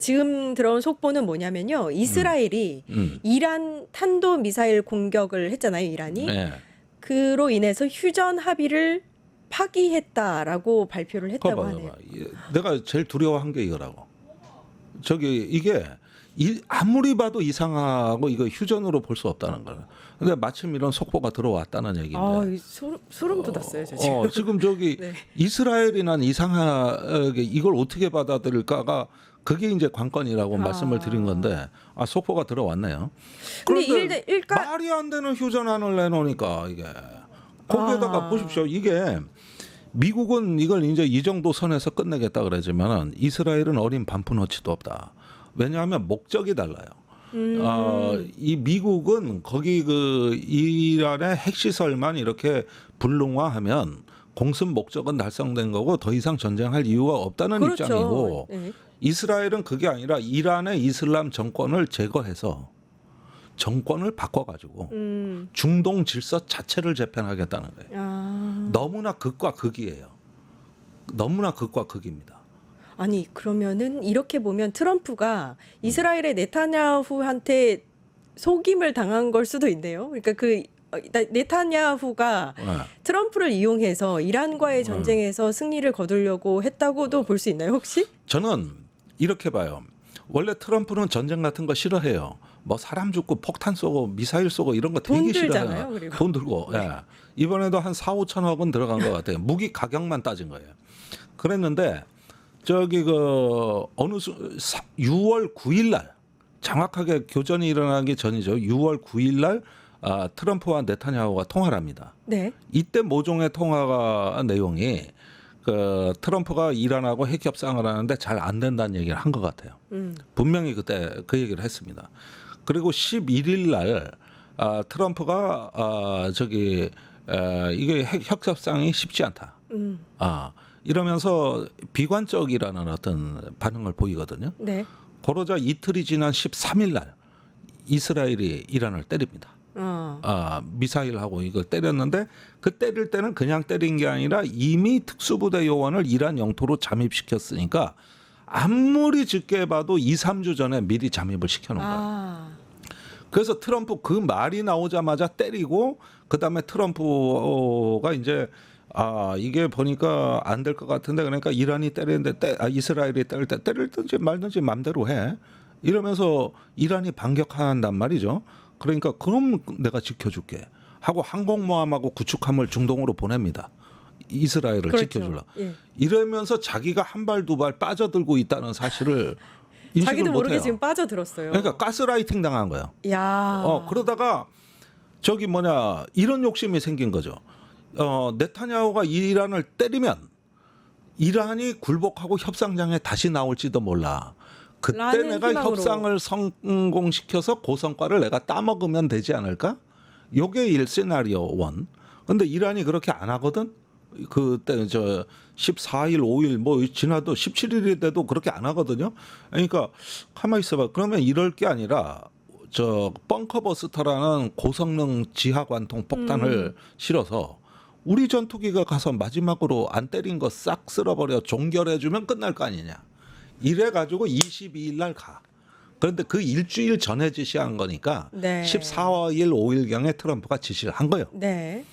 지금 들어온 속보는 뭐냐면요. 이스라엘이 이란 탄도 미사일 공격을 했잖아요. 이란이. 네. 그로 인해서 휴전 합의를 파기했다라고 발표를 했다고 하네요. 내가 제일 두려워한 게 이거라고. 이게 아무리 봐도 이상하고 이거 휴전으로 볼 수 없다는 거야. 근데 마침 이런 속보가 들어왔다는 얘기인데. 아, 소름 돋았어요, 저 지금. 지금 네. 이스라엘이나 이상하게 이걸 어떻게 받아들일까가 그게 이제 관건이라고 말씀을 드린 건데 속보가 들어왔네요. 그런데 말이 안 되는 휴전안을 내놓으니까 이게 거기에다가 보십시오. 이게 미국은 이걸 이제 이 정도 선에서 끝내겠다 그러지만은 이스라엘은 어린 반푼어치도 없다. 왜냐하면 목적이 달라요. 이 미국은 거기 이란의 핵시설만 이렇게 불능화하면 공습 목적은 달성된 거고 더 이상 전쟁할 이유가 없다는 그렇죠. 입장이고 네. 이스라엘은 그게 아니라 이란의 이슬람 정권을 제거해서 정권을 바꿔가지고 중동 질서 자체를 재편하겠다는 거예요. 너무나 극과 극이에요. 너무나 극과 극입니다. 아니 그러면은 이렇게 보면 트럼프가 이스라엘의 네타냐후한테 속임을 당한 걸 수도 있네요. 그러니까 네타냐후가 트럼프를 이용해서 이란과의 전쟁에서 승리를 거두려고 했다고도 볼 수 있나요, 혹시? 저는 이렇게 봐요. 원래 트럼프는 전쟁 같은 거 싫어해요. 뭐 사람 죽고 폭탄 쏘고 미사일 쏘고 이런 거 되게 싫어해요. 그리고. 돈 들고. 네. 예. 이번에도 한 4, 5천억은 들어간 것 같아요. 무기 가격만 따진 거예요. 그랬는데 6월 9일 날 정확하게 교전이 일어나기 전이죠. 6월 9일 날 트럼프와 네타냐후가 통화를 합니다. 네. 이때 모종의 통화가 내용이 트럼프가 이란하고 핵 협상을 하는데 잘 안 된다는 얘기를 한 것 같아요. 분명히 그때 그 얘기를 했습니다. 그리고 11일 날 트럼프가 이게 핵 협상이 쉽지 않다. 이러면서 비관적이라는 어떤 반응을 보이거든요. 네. 그러자 이틀이 지난 13일 날 이스라엘이 이란을 때립니다. 미사일하고 이걸 때렸는데 그 때릴 때는 그냥 때린 게 아니라 이미 특수부대 요원을 이란 영토로 잠입시켰으니까 아무리 적게 봐도 2, 3주 전에 미리 잠입을 시켜놓은 거예요. 그래서 트럼프 그 말이 나오자마자 때리고 그다음에 트럼프가 이제 이게 보니까 안 될 것 같은데 그러니까 이란이 때리는데 이스라엘이 때릴 때 때리든지 말든지 맘대로 해. 이러면서 이란이 반격한단 말이죠. 그러니까 그럼 내가 지켜줄게 하고 항공모함하고 구축함을 중동으로 보냅니다. 이스라엘을 그렇죠. 지켜주려. 예. 이러면서 자기가 한 발 두 발 빠져들고 있다는 사실을 인식을 자기도 모르게 못해요. 지금 빠져들었어요. 그러니까 가스라이팅 당한 거예요. 야. 그러다가 이런 욕심이 생긴 거죠. 네타냐후가 이란을 때리면 이란이 굴복하고 협상장에 다시 나올지도 몰라. 그때 내가 희망으로. 협상을 성공시켜서 고성과를 내가 따먹으면 되지 않을까? 요게 시나리오 1. 근데 이란이 그렇게 안 하거든. 그때 14일, 5일 뭐 지나도 17일이 돼도 그렇게 안 하거든요. 그러니까 가만히 있어봐. 그러면 이럴 게 아니라 벙커버스터라는 고성능 지하관통 폭탄을 실어서 우리 전투기가 가서 마지막으로 안 때린 거 싹 쓸어버려 종결해주면 끝날 거 아니냐. 이래가지고 22일 날 가. 그런데 그 일주일 전에 지시한 거니까 네. 14일, 5일경에 트럼프가 지시를 한 거예요. 네.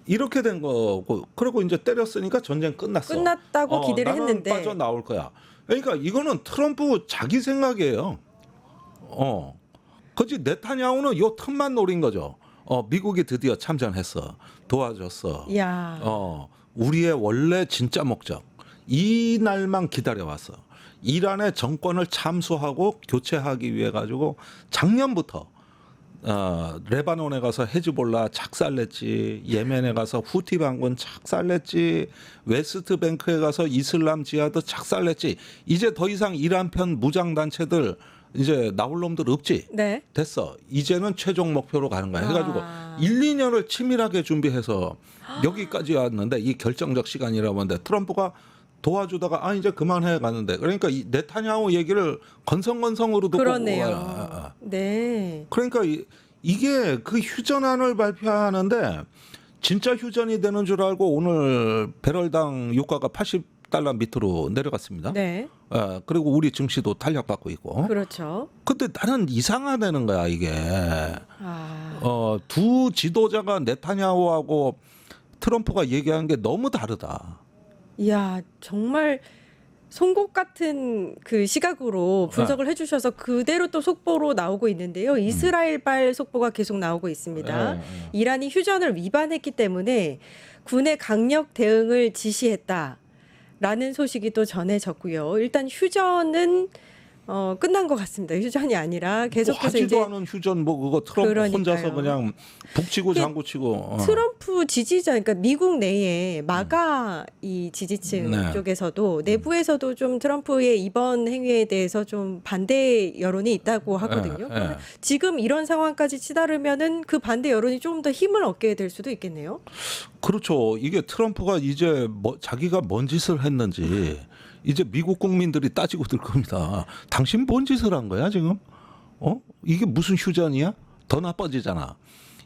이렇게 된 거고 그리고 이제 때렸으니까 전쟁 끝났어. 끝났다고 기대를 나는 했는데. 빠져나올 거야. 그러니까 이거는 트럼프 자기 생각이에요. 그지 네타냐후는 요 틈만 노린 거죠. 미국이 드디어 참전했어. 도와줬어. 야. 우리의 원래 진짜 목적. 이 날만 기다려왔어. 이란의 정권을 참수하고 교체하기 위해 가지고 작년부터 레바논에 가서 헤즈볼라 착살냈지, 예멘에 가서 후티 반군 착살냈지, 웨스트뱅크에 가서 이슬람 지하드 착살냈지. 이제 더 이상 이란 편 무장 단체들 이제 나올 놈들 없지. 네. 됐어. 이제는 최종 목표로 가는 거야. 해가지고 1, 2년을 치밀하게 준비해서 여기까지 왔는데 이 결정적 시간이라고 하는데 트럼프가 도와주다가 이제 그만해 가는데 그러니까 이 네타냐후 얘기를 건성건성으로 듣고 그러네요. 네. 그러니까 이게 그 휴전안을 발표하는데 진짜 휴전이 되는 줄 알고 오늘 배럴당 유가가 달러 밑으로 내려갔습니다. 네. 그리고 우리 증시도 탄력받고 있고. 그렇죠. 근데 나는 이상하다는 거야 이게. 아. 두 지도자가 네타냐후하고 트럼프가 얘기하는 게 너무 다르다. 이야, 정말 송곳 같은 그 시각으로 분석을 해주셔서 그대로 또 속보로 나오고 있는데요. 이스라엘발 속보가 계속 나오고 있습니다. 이란이 휴전을 위반했기 때문에 군의 강력 대응을 지시했다라는 소식이 또 전해졌고요. 일단 휴전은 끝난 것 같습니다. 휴전이 아니라 계속해서 하지도 이제 않은 휴전 뭐 그거 트럼프 그러니까요. 혼자서 그냥 북치고 장구치고. 트럼프 지지자, 그러니까 미국 내에 마가 이 지지층 네. 쪽에서도 내부에서도 좀 트럼프의 이번 행위에 대해서 좀 반대 여론이 있다고 하거든요. 그러면 지금 이런 상황까지 치달으면은 그 반대 여론이 조금 더 힘을 얻게 될 수도 있겠네요. 그렇죠. 이게 트럼프가 이제 자기가 뭔 짓을 했는지 이제 미국 국민들이 따지고 들 겁니다. 당신 뭔 짓을 한 거야 지금? 이게 무슨 휴전이야? 더 나빠지잖아.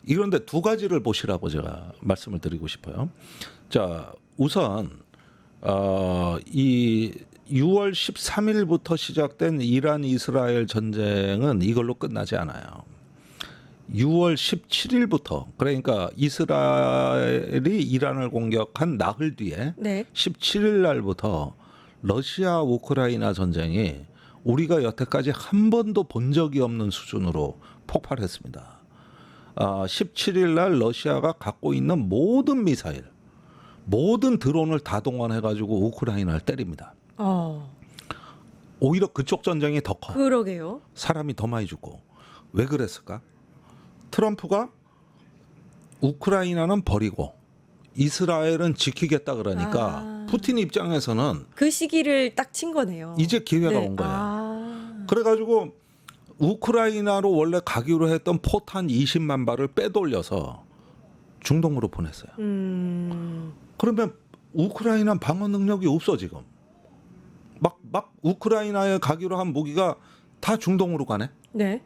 이런데 두 가지를 보시라고 제가 말씀을 드리고 싶어요. 자, 우선 이 6월 13일부터 시작된 이란 이스라엘 전쟁은 이걸로 끝나지 않아요. 6월 17일부터 그러니까 이스라엘이 이란을 공격한 나흘 뒤에 네. 17일 날부터 러시아 우크라이나 전쟁이 우리가 여태까지 한 번도 본 적이 없는 수준으로 폭발했습니다. 17일 날 러시아가 갖고 있는 모든 미사일, 모든 드론을 다 동원해가지고 우크라이나를 때립니다. 오히려 그쪽 전쟁이 더 커. 그러게요. 사람이 더 많이 죽고. 왜 그랬을까? 트럼프가 우크라이나는 버리고 이스라엘은 지키겠다 그러니까 푸틴 입장에서는 그 시기를 딱 친 거네요. 이제 기회가 네. 온 거예요. 그래가지고 우크라이나로 원래 가기로 했던 포탄 20만 발을 빼돌려서 중동으로 보냈어요. 그러면 우크라이나 방어 능력이 없어 지금. 막 우크라이나에 가기로 한 무기가 다 중동으로 가네. 네.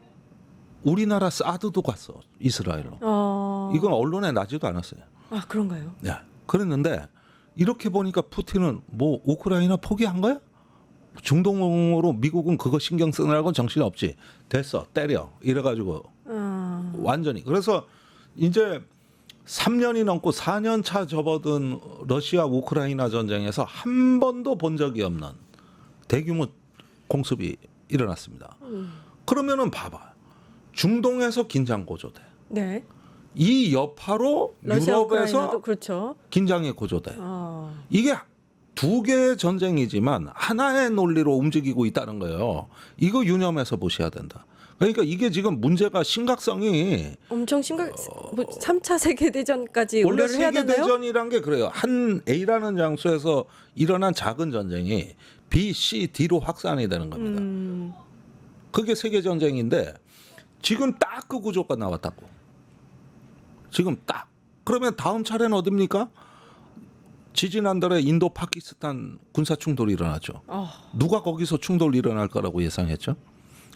우리나라 사드도 갔어 이스라엘로. 이건 언론에 나지도 않았어요. 아, 그런가요? 네. 그랬는데 이렇게 보니까 푸틴은 뭐 우크라이나 포기한 거야? 중동으로 미국은 그거 신경 쓰느라고 정신 없지. 됐어, 때려. 이래가지고 완전히. 그래서 이제 3년이 넘고 4년 차 접어든 러시아 우크라이나 전쟁에서 한 번도 본 적이 없는 대규모 공습이 일어났습니다. 그러면은 봐봐. 중동에서 긴장 고조돼. 네. 이 여파로 러시아, 유럽에서 우크라이나도 그렇죠. 긴장이 고조돼. 이게 두 개의 전쟁이지만 하나의 논리로 움직이고 있다는 거예요. 이거 유념해서 보셔야 된다. 그러니까 이게 지금 문제가 심각성이 엄청 심각. 3차 세계 대전까지 원래 우려를 해야 세계 되나요? 대전이란 게 그래요. 한 A라는 장소에서 일어난 작은 전쟁이 B, C, D로 확산이 되는 겁니다. 그게 세계 전쟁인데 지금 딱 그 구조가 나왔다고. 지금 딱. 그러면 다음 차례는 어딥니까? 지지난달에 인도 파키스탄 군사 충돌이 일어났죠. 누가 거기서 충돌 일어날 거라고 예상했죠?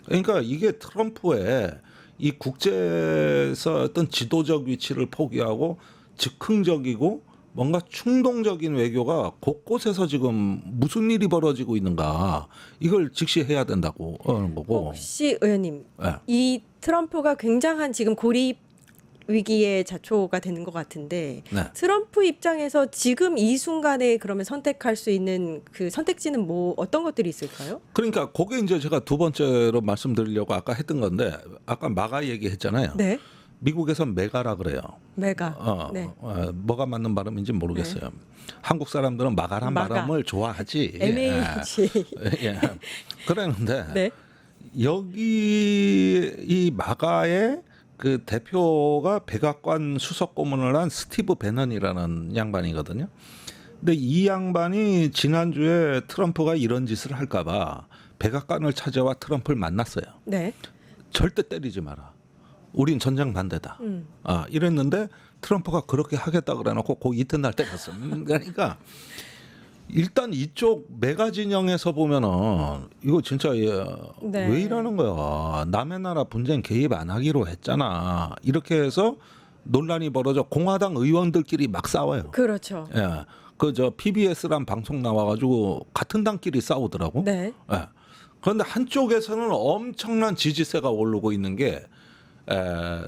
그러니까 이게 트럼프의 이 국제에서 어떤 지도적 위치를 포기하고 즉흥적이고 뭔가 충동적인 외교가 곳곳에서 지금 무슨 일이 벌어지고 있는가 이걸 직시해야 된다고 하는 거고. 혹시 의원님, 네. 이 트럼프가 굉장한 지금 고립 위기의 자초가 되는 것 같은데 네. 트럼프 입장에서 지금 이 순간에 그러면 선택할 수 있는 그 선택지는 뭐 어떤 것들이 있을까요? 그러니까 그게 이제 제가 두 번째로 말씀드리려고 아까 했던 건데 아까 마가 얘기했잖아요. 네. 미국에선 메가라 그래요. 메가. 네. 뭐가 맞는 발음인지 모르겠어요. 한국 사람들은 마가란 마가. 발음을 좋아하지. MH. 예. 그랬는데 네. 여기 이 마가의 그 대표가 백악관 수석 고문을 한 스티브 배넌이라는 양반이거든요. 근데 이 양반이 지난주에 트럼프가 이런 짓을 할까봐 백악관을 찾아와 트럼프를 만났어요. 네. 절대 때리지 마라. 우린 전쟁 반대다. 이랬는데 트럼프가 그렇게 하겠다 그래놓고 그 이튿날 때렸어. 그러니까 일단 이쪽 메가 진영에서 보면은 이거 진짜 네. 왜 이러는 거야. 남의 나라 분쟁 개입 안 하기로 했잖아. 이렇게 해서 논란이 벌어져 공화당 의원들끼리 막 싸워요. 그렇죠. 예. 그 저 PBS란 방송 나와가지고 같은 당끼리 싸우더라고. 네. 예. 그런데 한쪽에서는 엄청난 지지세가 오르고 있는 게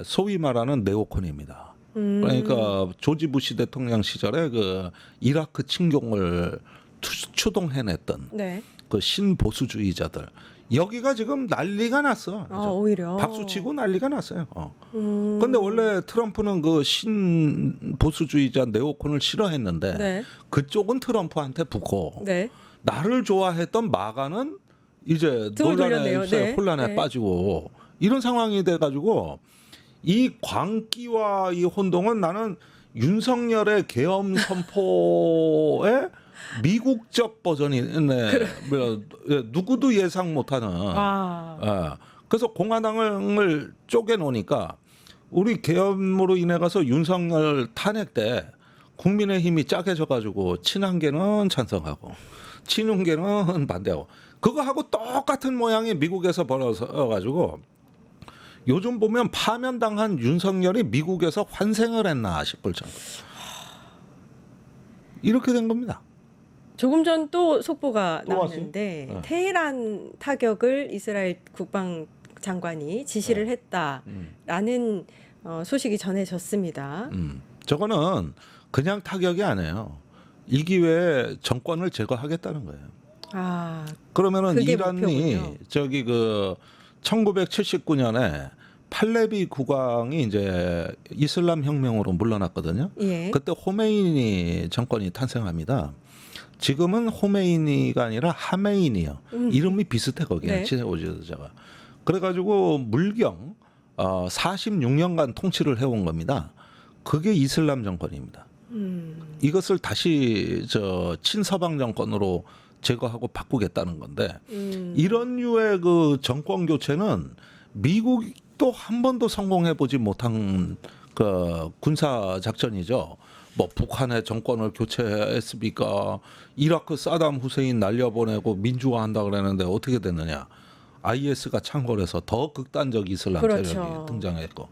소위 말하는 네오콘입니다. 그러니까 조지 부시 대통령 시절에 그 이라크 침공을 추동해냈던 네. 그 신보수주의자들 여기가 지금 난리가 났어. 아, 오히려 박수치고 난리가 났어요. 근데 원래 트럼프는 그 신보수주의자 네오콘을 싫어했는데 네. 그쪽은 트럼프한테 붙고 네. 나를 좋아했던 마가는 이제 등을 논란에 돌렸네요. 네. 혼란에 네. 빠지고 이런 상황이 돼가지고 이 광기와 이 혼동은 나는 윤석열의 계엄 선포의 미국적 버전이 누구도 예상 못하는. 그래서 공화당을 쪼개놓으니까 우리 계엄으로 인해 가서 윤석열 탄핵 때 국민의힘이 짜개져가지고 친한계는 찬성하고 친윤계는 반대하고 그거 하고 똑같은 모양이 미국에서 벌어져가지고 요즘 보면 파면당한 윤석열이 미국에서 환생을 했나 싶을 정도. 이렇게 된 겁니다. 조금 전 또 속보가 또 나왔는데 왔어요? 테헤란 타격을 이스라엘 국방장관이 지시를 했다라는 소식이 전해졌습니다. 저거는 그냥 타격이 아니에요. 이 기회에 정권을 제거하겠다는 거예요. 아, 그러면은 그게 이란이 목표군요. 저기 그 1979년에 팔레비 국왕이 이제 이슬람 혁명으로 물러났거든요. 예. 그때 호메이니 정권이 탄생합니다. 지금은 호메이니가 아니라 하메이니요. 이름이 비슷해 거기에 네. 지도자가. 그래가지고 물경 46년간 통치를 해온 겁니다. 그게 이슬람 정권입니다. 이것을 다시 저 친서방 정권으로 제거하고 바꾸겠다는 건데 이런 류의 그 정권 교체는 미국도 한 번도 성공해 보지 못한 그 군사 작전이죠. 뭐 북한의 정권을 교체했습니까? 이라크 사담 후세인 날려보내고 민주화한다 그랬는데 어떻게 됐느냐? IS가 창궐해서 더 극단적 이슬람 그렇죠. 세력이 등장했고.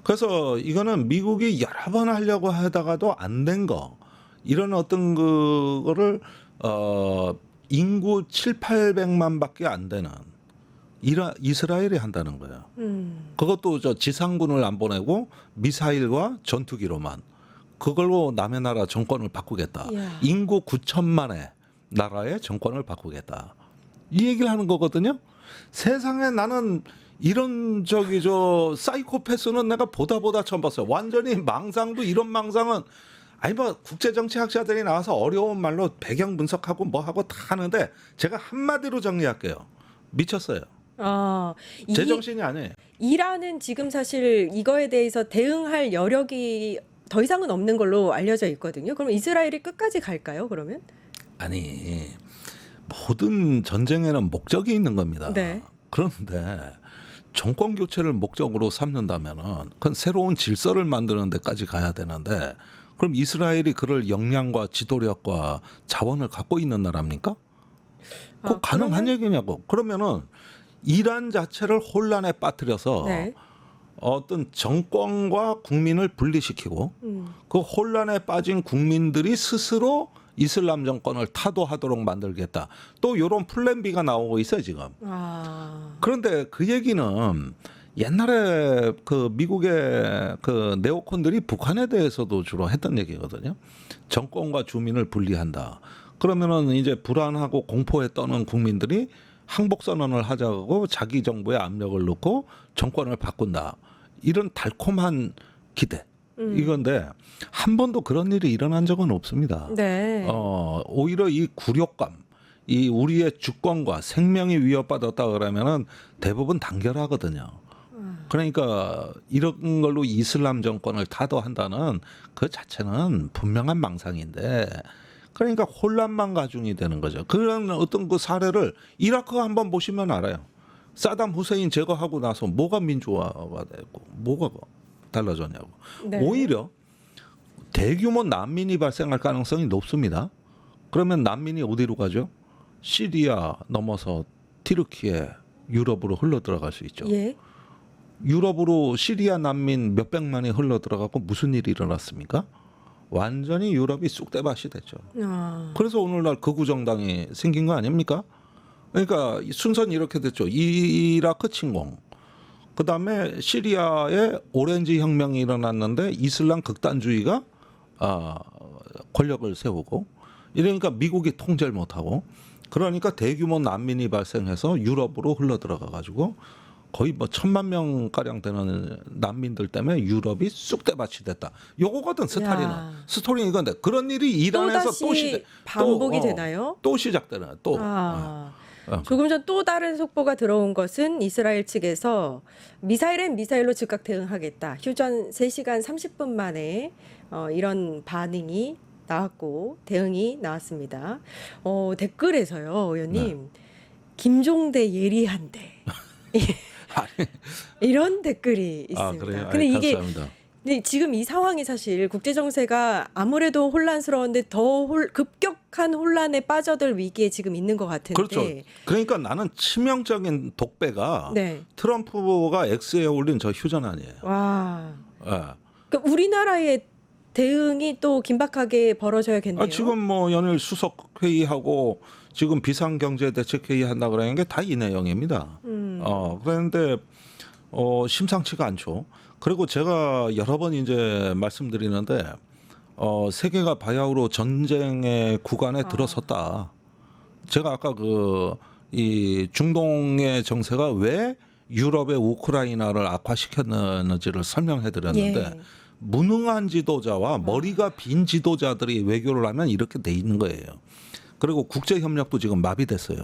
그래서 이거는 미국이 여러 번 하려고 하다가도 안 된 거. 이런 어떤 그거를 인구 7,800만밖에 안 되는 이스라엘이 한다는 거예요. 그것도 저 지상군을 안 보내고 미사일과 전투기로만 그걸로 남의 나라 정권을 바꾸겠다. 이야. 인구 9천만의 나라의 정권을 바꾸겠다. 이 얘기를 하는 거거든요. 세상에 나는 이런 저기 저 사이코패스는 내가 보다 처음 봤어요. 완전히 망상도 이런 망상은 아니 뭐 국제정치학자들이 나와서 어려운 말로 배경 분석하고 뭐 하고 다 하는데 제가 한마디로 정리할게요. 미쳤어요. 제정신이 아니에요. 이란은 지금 사실 이거에 대해서 대응할 여력이 더 이상은 없는 걸로 알려져 있거든요. 그럼 이스라엘이 끝까지 갈까요? 그러면? 아니 모든 전쟁에는 목적이 있는 겁니다. 네. 그런데 정권 교체를 목적으로 삼는다면은 그건 새로운 질서를 만드는 데까지 가야 되는데 그럼 이스라엘이 그럴 역량과 지도력과 자원을 갖고 있는 나라입니까? 그 가능한 얘기냐고. 그러면은 이란 자체를 혼란에 빠뜨려서 네. 어떤 정권과 국민을 분리시키고 그 혼란에 빠진 국민들이 스스로 이슬람 정권을 타도하도록 만들겠다. 또 이런 플랜 B가 나오고 있어요 지금. 그런데 그 얘기는 옛날에 그 미국의 그 네오콘들이 북한에 대해서도 주로 했던 얘기거든요. 정권과 주민을 분리한다. 그러면은 이제 불안하고 공포에 떠는 국민들이 항복 선언을 하자고 자기 정부에 압력을 넣고 정권을 바꾼다. 이런 달콤한 기대. 이건데 한 번도 그런 일이 일어난 적은 없습니다. 네. 오히려 이 굴욕감, 이 우리의 주권과 생명이 위협받았다 그러면은 대부분 단결하거든요. 그러니까 이런 걸로 이슬람 정권을 타도한다는 그 자체는 분명한 망상인데 그러니까 혼란만 가중이 되는 거죠. 그런 어떤 그 사례를 이라크 한번 보시면 알아요. 사담 후세인 제거하고 나서 뭐가 민주화가 됐고 뭐가 달라졌냐고. 네. 오히려 대규모 난민이 발생할 가능성이 높습니다. 그러면 난민이 어디로 가죠? 시리아 넘어서 튀르키예, 유럽으로 흘러 들어갈 수 있죠. 예. 유럽으로 시리아 난민 몇백만이 흘러 들어가고 무슨 일이 일어났습니까? 완전히 유럽이 쑥대밭이 됐죠. 아. 그래서 오늘날 극우 정당이 생긴 거 아닙니까? 그러니까 순서는 이렇게 됐죠. 이라크 침공, 그다음에 시리아에 오렌지 혁명이 일어났는데 이슬람 극단주의가 권력을 세우고, 이러니까 미국이 통제를 못하고, 그러니까 대규모 난민이 발생해서 유럽으로 흘러들어가 가지고 거의 뭐 1,000만 명 가량 되는 난민들 때문에 유럽이 쑥대밭이 됐다. 요거거든 스타일은. 스토리는 이건데 그런 일이 이란에서 또 반복이 되나요? 또 시작되나 또. 조금 전 또 다른 속보가 들어온 것은 이스라엘 측에서 미사일은 미사일로 즉각 대응하겠다. 휴전 3시간 30분 만에 이런 반응이 나왔고 대응이 나왔습니다. 댓글에서요, 의원님. 김종대 예리한데. 이런 댓글이 있습니다. 그래요? 근데 이게 감사합니다. 근데 지금 이 상황이 사실 국제 정세가 아무래도 혼란스러운데 더 급격한 혼란에 빠져들 위기에 지금 있는 것 같은데. 그렇죠. 그러니까 나는 치명적인 독배가 네. 트럼프가 X에 올린 저 휴전 아니에요. 와. 예. 그러니까 우리나라의 대응이 또 긴박하게 벌어져야겠네요. 지금 뭐 연일 수석 회의하고 지금 비상경제대책회의 한다 그러는 게 다 이 내용입니다. 그런데 심상치가 않죠. 그리고 제가 여러 번 이제 말씀드리는데 세계가 바야흐로 전쟁의 구간에 들어섰다. 제가 아까 이 중동의 정세가 왜 유럽의 우크라이나를 악화시켰는지를 설명해 드렸는데 예. 무능한 지도자와 머리가 빈 지도자들이 외교를 하면 이렇게 돼 있는 거예요. 그리고 국제 협력도 지금 마비됐어요.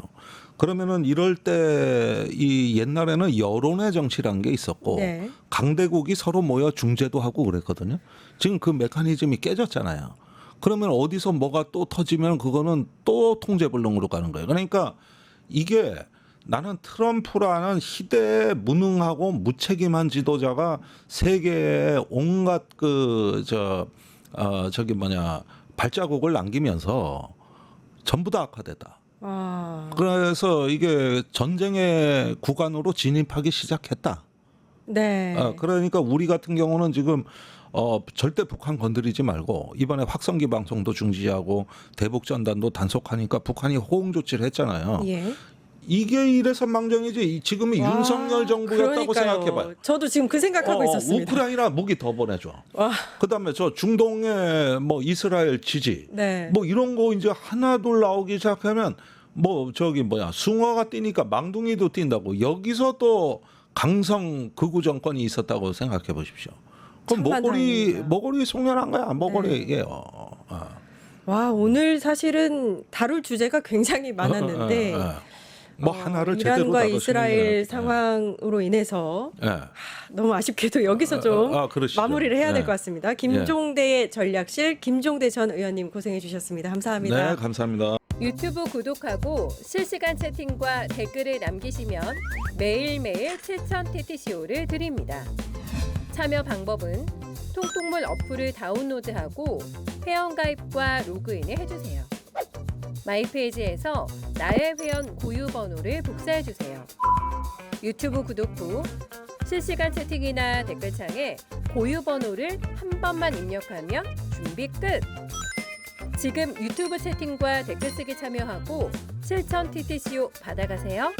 그러면은 이럴 때 이 옛날에는 여론의 정치라는 게 있었고 네. 강대국이 서로 모여 중재도 하고 그랬거든요. 지금 그 메커니즘이 깨졌잖아요. 그러면 어디서 뭐가 또 터지면 그거는 또 통제불능으로 가는 거예요. 그러니까 이게 나는 트럼프라는 희대의 무능하고 무책임한 지도자가 세계에 온갖 발자국을 남기면서 전부 다 악화됐다. 그래서 이게 전쟁의 구간으로 진입하기 시작했다. 네. 그러니까 우리 같은 경우는 지금 절대 북한 건드리지 말고 이번에 확성기 방송도 중지하고 대북 전단도 단속하니까 북한이 호응 조치를 했잖아요. 예. 이게 이래서 망정이지. 지금이 윤석열 정부였다고 생각해봐요. 저도 지금 그 생각하고 있었습니다. 우크라이나 무기 더 보내줘. 그다음에 저 중동에 뭐 이스라엘 지지, 네. 뭐 이런 거 이제 하나둘 나오기 시작하면 숭어가 뛰니까 망둥이도 뛴다고. 여기서 또 강성 극우 정권이 있었다고 생각해 보십시오. 그럼 머거리 송년한 거야. 머거리예요. 와, 오늘 사실은 다룰 주제가 굉장히 많았는데 하나를 제대로 이란과 이스라엘 상황으로 인해서 너무 아쉽게도 여기서 좀 마무리를 해야 될 것 같습니다. 김종대 전략실 김종대 전 의원님 고생해 주셨습니다. 감사합니다. 네, 감사합니다. 유튜브 구독하고 실시간 채팅과 댓글을 남기시면 매일매일 7,000TTCO를 드립니다. 참여 방법은 통통물 어플을 다운로드하고 회원가입과 로그인을 해주세요. 마이페이지에서 나의 회원 고유 번호를 복사해주세요. 유튜브 구독 후 실시간 채팅이나 댓글창에 고유 번호를 한 번만 입력하면 준비 끝! 지금 유튜브 채팅과 댓글 쓰기 참여하고 7,000TTCO 받아가세요.